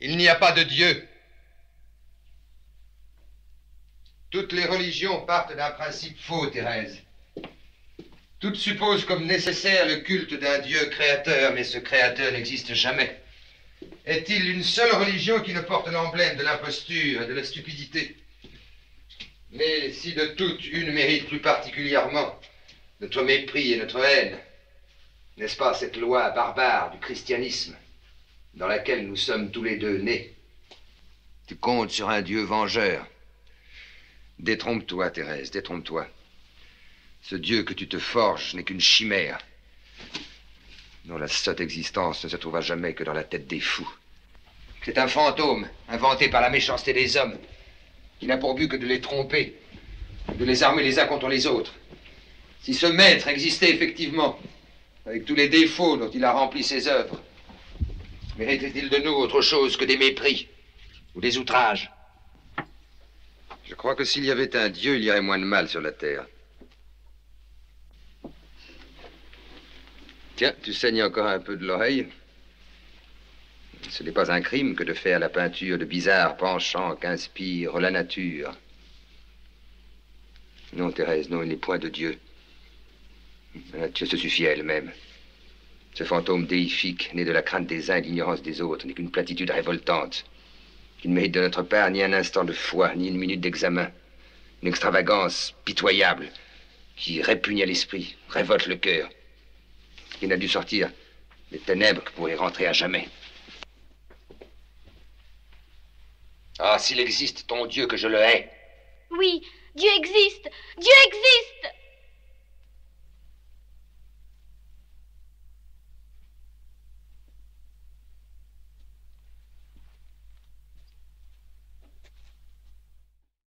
Il n'y a pas de Dieu. Toutes les religions partent d'un principe faux, Thérèse. Toutes supposent comme nécessaire le culte d'un Dieu créateur, mais ce créateur n'existe jamais. Est-il une seule religion qui ne porte l'emblème de l'imposture et de la stupidité? Mais si de toutes une mérite plus particulièrement notre mépris et notre haine, n'est-ce pas cette loi barbare du christianisme dans laquelle nous sommes tous les deux nés? Tu comptes sur un Dieu vengeur. Détrompe-toi, Thérèse, détrompe-toi. Ce Dieu que tu te forges n'est qu'une chimère, dont la sotte existence ne se trouvera jamais que dans la tête des fous. C'est un fantôme inventé par la méchanceté des hommes, qui n'a pour but que de les tromper, de les armer les uns contre les autres. Si ce maître existait effectivement, avec tous les défauts dont il a rempli ses œuvres, méritait-il de nous autre chose que des mépris ou des outrages? Je crois que s'il y avait un Dieu, il y aurait moins de mal sur la terre. Tiens, tu saignes encore un peu de l'oreille. Ce n'est pas un crime que de faire la peinture de bizarres penchants qu'inspire la nature. Non, Thérèse, non, il n'est point de Dieu. La nature se suffit à elle-même. Ce fantôme déifique, né de la crainte des uns et de l'ignorance des autres, n'est qu'une platitude révoltante, qui ne mérite de notre part ni un instant de foi, ni une minute d'examen. Une extravagance pitoyable, qui répugne à l'esprit, révolte le cœur, qui n'a dû sortir des ténèbres que pour y rentrer à jamais. Ah, s'il existe ton Dieu, que je le hais. Oui, Dieu existe. Dieu existe.